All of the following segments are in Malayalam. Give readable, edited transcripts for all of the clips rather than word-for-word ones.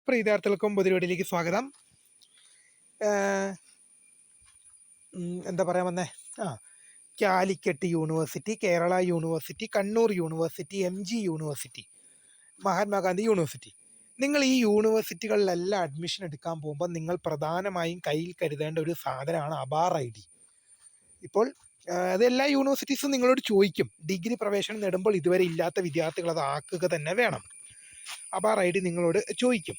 പ്രിയ വിദ്യാർത്ഥികൾക്കും പുതിയ വീഡിയോയിലേക്ക് സ്വാഗതം. എന്താ പറയാൻ വന്നേ? Calicut university, Kerala university, Kannur university, MG university, Mahatma Gandhi university. നിങ്ങൾ ഈ യൂണിവേഴ്സിറ്റികളിലെല്ലാം അഡ്മിഷൻ എടുക്കാൻ പോകുമ്പോൾ നിങ്ങൾ പ്രധാനമായും കയ്യിൽ കരുതേണ്ട ഒരു സാധനമാണ് അബാർ ID. ഇപ്പോൾ അതെല്ലാ യൂണിവേഴ്സിറ്റീസും നിങ്ങളോട് ചോദിക്കും. ഡിഗ്രി പ്രവേശനം നേടുമ്പോൾ ഇതുവരെ ഇല്ലാത്ത വിദ്യാർത്ഥികൾ അത് ആക്കുക തന്നെ വേണം. അബാർ ID നിങ്ങളോട് ചോദിക്കും.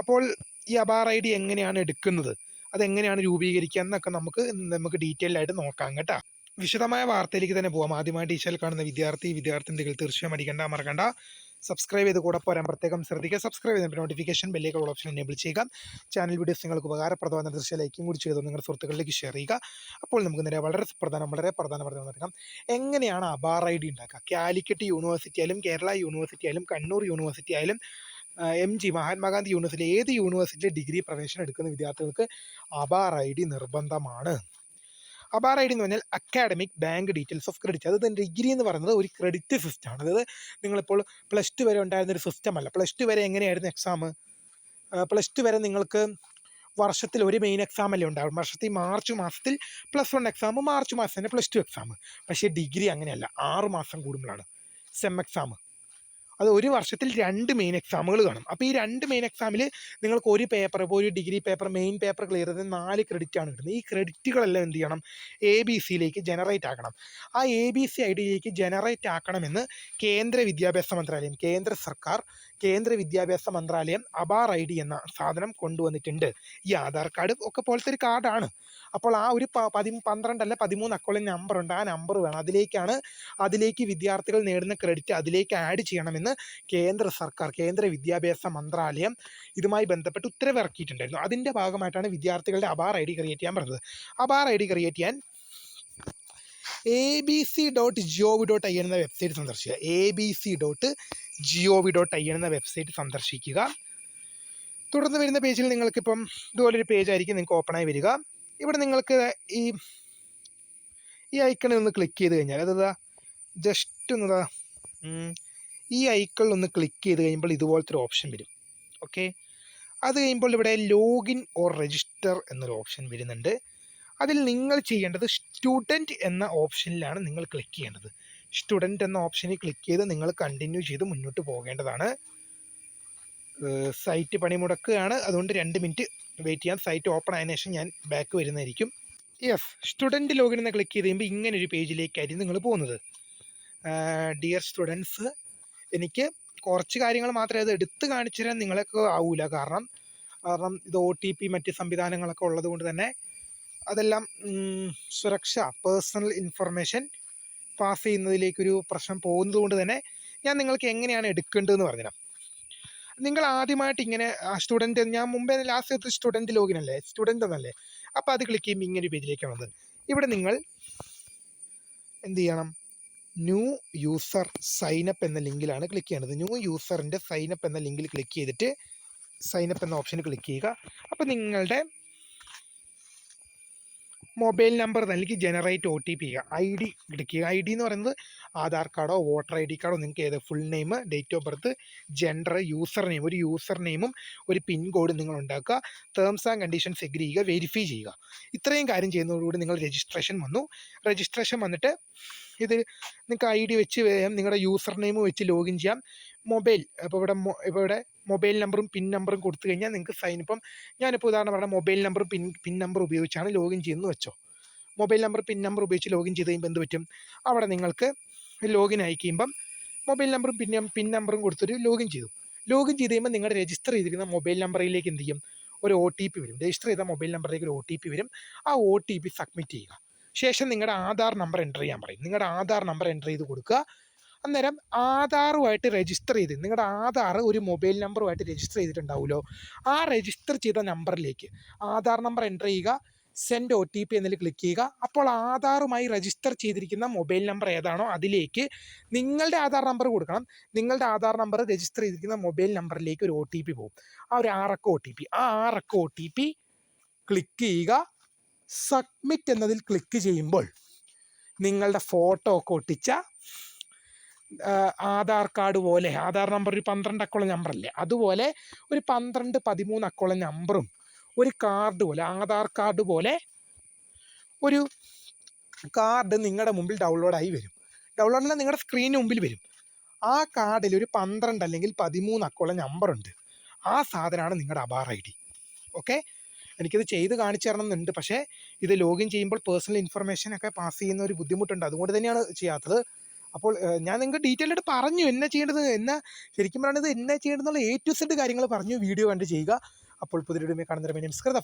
അപ്പോൾ ഈ അബാർ ID എങ്ങനെയാണ് എടുക്കുന്നത്, അതെങ്ങനെയാണ് രൂപീകരിക്കുക എന്നൊക്കെ നമുക്ക് ഡീറ്റെയിൽ ആയിട്ട് നോക്കാം കേട്ടോ. വിശദമായ വാർത്തയിലേക്ക് തന്നെ പോകാം. ആദ്യമായിട്ട് ഈ ചാനൽ കാണുന്ന വിദ്യാർത്ഥികൾ തീർച്ചയായും മറക്കണ്ട സബ്സ്ക്രൈബ് ചെയ്ത് കൂടെ പോരാൻ പ്രത്യേകം ശ്രദ്ധിക്കുക. സബ്സ്ക്രൈബ് ചെയ്തിട്ട് നോട്ടിഫിക്കേഷൻ ബെല്ലേക്കുള്ള ഓപ്ഷൻ എനേബിൾ ചെയ്യുക. ചാനൽ വീഡിയോസ് നിങ്ങൾക്ക് ഉപകാരപ്രദമായ ദൃശ്യ ലൈക്കും കൂടി ചെയ്ത് നിങ്ങളുടെ സുഹൃത്തുക്കളിലേക്ക് ഷെയർ ചെയ്യുക. അപ്പോൾ നമുക്ക് നേരെ വളരെ പ്രധാനപ്പെട്ട നോക്കാം. എങ്ങനെയാണ് അബാർ ID ഉണ്ടാക്കുക? കാലിക്കറ്റ് യൂണിവേഴ്സിറ്റി ആയാലും, കേരള യൂണിവേഴ്സിറ്റി ആയാലും, കണ്ണൂർ യൂണിവേഴ്സിറ്റി ആയാലും, MG മഹാത്മാഗാന്ധി യൂണിവേഴ്സിറ്റി, ഏത് യൂണിവേഴ്സിറ്റിയിൽ ഡിഗ്രി പ്രവേശനം എടുക്കുന്ന വിദ്യാർത്ഥികൾക്ക് അബാർ ID നിർബന്ധമാണ്. അബാർ ID എന്ന് പറഞ്ഞാൽ academic bank details of credit. അത് ഡിഗ്രി എന്ന് പറയുന്നത് ഒരു ക്രെഡിറ്റ് സിസ്റ്റമാണ്. അതായത് നിങ്ങളിപ്പോൾ +2 വരെ ഉണ്ടായിരുന്നൊരു സിസ്റ്റം അല്ല. +2 വരെ എങ്ങനെയായിരുന്നു എക്സാം? +2 വരെ നിങ്ങൾക്ക് വർഷത്തിൽ ഒരു മെയിൻ എക്സാം അല്ലേ ഉണ്ടാവും. വർഷത്തിൽ മാർച്ച് മാസത്തിൽ +1 എക്സാം, മാർച്ച് മാസം തന്നെ +2 എക്സാം. പക്ഷേ ഡിഗ്രി അങ്ങനെയല്ല, 6 മാസം കൂടുമ്പോഴാണ് സെം എക്സാം. അത് ഒരു വർഷത്തിൽ 2 മെയിൻ എക്സാമുകൾ കാണും. അപ്പോൾ ഈ 2 മെയിൻ എക്സാമിൽ നിങ്ങൾക്ക് ഒരു പേപ്പർ, ഇപ്പോൾ ഒരു degree paper main paper clear ചെയ്ത് 4 ക്രെഡിറ്റാണ് കിട്ടുന്നത്. ഈ ക്രെഡിറ്റുകളെല്ലാം എന്ത് ചെയ്യണം? ABC ജനറേറ്റ് ആക്കണം. ആ ABC IDയിലേക്ക് ജനറേറ്റ് ആക്കണമെന്ന് കേന്ദ്ര വിദ്യാഭ്യാസ മന്ത്രാലയം, കേന്ദ്ര വിദ്യാഭ്യാസ മന്ത്രാലയം അബാർ ID എന്ന സാധനം കൊണ്ടുവന്നിട്ടുണ്ട്. ഈ ആധാർ കാർഡ് ഒക്കെ പോലത്തെ ഒരു കാർഡാണ്. അപ്പോൾ ആ ഒരു 12 അല്ല 13 അക്കൗണ്ടിൽ നമ്പറുണ്ട്. ആ നമ്പർ വേണം. അതിലേക്ക് വിദ്യാർത്ഥികൾ നേടുന്ന ക്രെഡിറ്റ് അതിലേക്ക് ആഡ് ചെയ്യണമെന്ന് കേന്ദ്ര വിദ്യാഭ്യാസ മന്ത്രാലയം ഇതുമായി ബന്ധപ്പെട്ട് ഉത്തരവ് ഇറക്കിയിട്ടുണ്ടായിരുന്നു. അതിൻ്റെ ഭാഗമായിട്ടാണ് വിദ്യാർത്ഥികളുടെ അബാർ ID ക്രിയേറ്റ് ചെയ്യാൻ പറഞ്ഞത്. അബാർ ID ക്രിയേറ്റ് ചെയ്യാൻ abc.gov.in എന്ന വെബ്സൈറ്റ് സന്ദർശിക്കുക. abc.gov.in എന്ന വെബ്സൈറ്റ് സന്ദർശിക്കുക. തുടർന്ന് വരുന്ന പേജിൽ നിങ്ങൾക്കിപ്പം ഇതുപോലൊരു പേജായിരിക്കും നിങ്ങൾക്ക് ഓപ്പണായി വരിക. ഇവിടെ നിങ്ങൾക്ക് ഈ ഐക്കണിൽ ഒന്ന് ക്ലിക്ക് ചെയ്ത് കഴിഞ്ഞാൽ, അതാ ജസ്റ്റ് ഒന്നതാ ഈ ഐക്കണിൽ ഒന്ന് ക്ലിക്ക് ചെയ്ത് കഴിയുമ്പോൾ ഇതുപോലത്തെ ഒരു ഓപ്ഷൻ വരും. ഓക്കെ, അത് കഴിയുമ്പോൾ ഇവിടെ ലോഗിൻ ഓർ രജിസ്റ്റർ എന്നൊരു ഓപ്ഷൻ വരുന്നുണ്ട്. അതിൽ നിങ്ങൾ ചെയ്യേണ്ടത് സ്റ്റുഡൻറ്റ് എന്ന ഓപ്ഷനിലാണ് നിങ്ങൾ ക്ലിക്ക് ചെയ്യേണ്ടത്. സ്റ്റുഡൻറ്റ് എന്ന ഓപ്ഷനിൽ ക്ലിക്ക് ചെയ്ത് നിങ്ങൾ കണ്ടിന്യൂ ചെയ്ത് മുന്നോട്ട് പോകേണ്ടതാണ്. സൈറ്റ് പണിമുടക്കുകയാണ്, അതുകൊണ്ട് 2 മിനിറ്റ് വെയിറ്റ് ചെയ്യാൻ. സൈറ്റ് ഓപ്പൺ ആയതിനു ശേഷം ഞാൻ ബാക്ക് വരുന്നതായിരിക്കും. യെസ്, സ്റ്റുഡൻറ്റ് ലോഗിൻ എന്ന് ക്ലിക്ക് ചെയ്ത് കഴിയുമ്പോൾ ഇങ്ങനൊരു പേജിലേക്കായിരിക്കും നിങ്ങൾ പോകുന്നത്. ഡിയർ സ്റ്റുഡൻസ്, എനിക്ക് കുറച്ച് കാര്യങ്ങൾ മാത്രമേ അത് എടുത്ത് കാണിച്ചു തരാൻ നിങ്ങൾക്ക് ആവൂല. കാരണം ഇത് OTP മറ്റ് സംവിധാനങ്ങളൊക്കെ ഉള്ളത് കൊണ്ട് തന്നെ അതെല്ലാം സുരക്ഷ, പേഴ്സണൽ ഇൻഫർമേഷൻ പാസ് ചെയ്യുന്നതിലേക്കൊരു പ്രശ്നം പോകുന്നത് കൊണ്ട് തന്നെ ഞാൻ നിങ്ങൾക്ക് എങ്ങനെയാണ് എടുക്കേണ്ടതെന്ന് പറഞ്ഞുതരാം. നിങ്ങൾ ആദ്യമായിട്ട് ഇങ്ങനെ സ്റ്റുഡൻറ്റ്, ഞാൻ മുമ്പേ ലാസ്റ്റ് സ്റ്റുഡൻറ്റ് ലോഗിൻ അല്ലേ, സ്റ്റുഡൻറ്റ് എന്നല്ലേ, അപ്പോൾ അത് ക്ലിക്ക് ചെയ്യുമ്പോൾ ഇങ്ങനെ ഒരു പേജിലേക്കാണ് വന്നത്. ഇവിടെ നിങ്ങൾ എന്ത് ചെയ്യണം? ന്യൂ യൂസർ സൈനപ്പ് എന്ന ലിങ്കിലാണ് ക്ലിക്ക് ചെയ്യേണ്ടത്. ന്യൂ യൂസറിൻ്റെ സൈനപ്പ് എന്ന ലിങ്കിൽ ക്ലിക്ക് ചെയ്തിട്ട് സൈനപ്പ് എന്ന ഓപ്ഷന് ക്ലിക്ക് ചെയ്യുക. അപ്പോൾ നിങ്ങളുടെ മൊബൈൽ നമ്പർ നൽകി ജനറേറ്റ് OTP ചെയ്യുക. ID ക്ലിക്ക് ചെയ്യുക. ID എന്ന് പറയുന്നത് ആധാർ കാർഡോ വോട്ടർ ID കാർഡോ, നിങ്ങൾക്ക് ഏത് full name, date of birth, gender, user name, ഒരു യൂസർ നെയിമും ഒരു പിൻ കോഡും നിങ്ങൾ ഉണ്ടാക്കുക. ടേംസ് ആൻഡ് കണ്ടീഷൻസ് എഗ്രി ചെയ്യുക, വെരിഫൈ ചെയ്യുക. ഇത്രയും കാര്യം ചെയ്യുന്നതോടുകൂടി നിങ്ങൾ രജിസ്ട്രേഷൻ വന്നിട്ട് ഇത് നിങ്ങൾക്ക് ID വെച്ച് നിങ്ങളുടെ യൂസർ നെയിം വെച്ച് ലോഗിൻ ചെയ്യാം. മൊബൈൽ ഇപ്പോൾ ഇവിടെ മൊബൈൽ നമ്പറും പിൻ നമ്പറും കൊടുത്തു കഴിഞ്ഞാൽ നിങ്ങൾക്ക് ഇപ്പം ഞാനിപ്പോൾ ഉദാഹരണം പറഞ്ഞാൽ മൊബൈൽ നമ്പറും പിൻ നമ്പർ ഉപയോഗിച്ചാണ് ലോഗിൻ ചെയ്യുന്നത് വെച്ചോ. മൊബൈൽ നമ്പർ പിൻ നമ്പർ ഉപയോഗിച്ച് ലോഗിൻ ചെയ്ത് കഴിയുമ്പോൾ എന്ത് പറ്റും? അവിടെ നിങ്ങൾക്ക് ലോഗിൻ ആയി കഴിയുമ്പം മൊബൈൽ നമ്പറും പിൻ നമ്പറും കൊടുത്തിട്ട് ലോഗിൻ ചെയ്ത് കഴിയുമ്പോൾ നിങ്ങളുടെ രജിസ്റ്റർ ചെയ്തിരിക്കുന്ന മൊബൈൽ നമ്പറിലേക്ക് എന്ത് ചെയ്യും? ഒരു OTP വരും. രജിസ്റ്റർ ചെയ്ത മൊബൈൽ നമ്പറിലേക്ക് ഒരു OTP വരും. ആ OTP സബ്മിറ്റ് ചെയ്യുക. ശേഷം നിങ്ങളുടെ ആധാർ നമ്പർ എൻ്റർ ചെയ്യാൻ പറയും. നിങ്ങളുടെ ആധാർ നമ്പർ എൻ്റർ ചെയ്ത് കൊടുക്കുക. അന്നേരം ആധാറുമായിട്ട് രജിസ്റ്റർ ചെയ്ത്, നിങ്ങളുടെ ആധാർ ഒരു മൊബൈൽ നമ്പറുമായിട്ട് രജിസ്റ്റർ ചെയ്തിട്ടുണ്ടാവുമല്ലോ, ആ രജിസ്റ്റർ ചെയ്ത നമ്പറിലേക്ക് ആധാർ നമ്പർ എൻ്റർ ചെയ്യുക. സെൻഡ് OTP എന്നതിൽ ക്ലിക്ക് ചെയ്യുക. അപ്പോൾ ആധാറുമായി രജിസ്റ്റർ ചെയ്തിരിക്കുന്ന മൊബൈൽ നമ്പർ ഏതാണോ അതിലേക്ക് നിങ്ങളുടെ ആധാർ നമ്പർ കൊടുക്കണം. നിങ്ങളുടെ ആധാർ നമ്പർ രജിസ്റ്റർ ചെയ്തിരിക്കുന്ന മൊബൈൽ നമ്പറിലേക്ക് ഒരു OTP പോകും. ആ ഒരു 6 അക്ക OTP, ആ 6 അക്ക OTP ക്ലിക്ക് ചെയ്യുക. സബ്മിറ്റ് എന്നതിൽ ക്ലിക്ക് ചെയ്യുമ്പോൾ നിങ്ങളുടെ ഫോട്ടോ ഒക്കെ ഒട്ടിച്ച ആധാർ കാർഡ് പോലെ ആധാർ നമ്പർ ഒരു 12 അക്കമുള്ള നമ്പറല്ലേ, അതുപോലെ ഒരു 12, 13 അക്കമുള്ള നമ്പറും ഒരു കാർഡ് പോലെ ആധാർ കാർഡ് പോലെ ഒരു കാർഡ് നിങ്ങളുടെ മുമ്പിൽ ഡൗൺലോഡായി വരും. ഡൗൺലോഡല്ല, നിങ്ങളുടെ സ്ക്രീനിന് മുമ്പിൽ വരും. ആ കാർഡിൽ ഒരു 12 അല്ലെങ്കിൽ 13 അക്കമുള്ള നമ്പറുണ്ട്. ആ സാധനമാണ് നിങ്ങളുടെ ആധാർ ID. ഓക്കെ, എനിക്കിത് ചെയ്ത് കാണിച്ചു തരണം എന്നുണ്ട്, പക്ഷേ ഇത് ലോഗിൻ ചെയ്യുമ്പോൾ പേഴ്സണൽ ഇൻഫർമേഷൻ ഒക്കെ പാസ് ചെയ്യുന്ന ഒരു ബുദ്ധിമുട്ടുണ്ട്, അതുകൊണ്ട് തന്നെയാണ് ചെയ്യാത്തത്. അപ്പോൾ ഞാൻ നിങ്ങൾക്ക് ഡീറ്റെയിൽ ആയിട്ട് പറഞ്ഞു എന്നെ ചെയ്യേണ്ടത്, ശരിക്കും പറയുന്നത് എന്നെ ചെയ്യേണ്ടതെന്നുള്ള A to Z കാര്യങ്ങൾ പറഞ്ഞു. വീഡിയോ കണ്ട് ചെയ്യുക. അപ്പോൾ പുതിയ വീഡിയോ കാണുന്നവരെ നമസ്കാരം.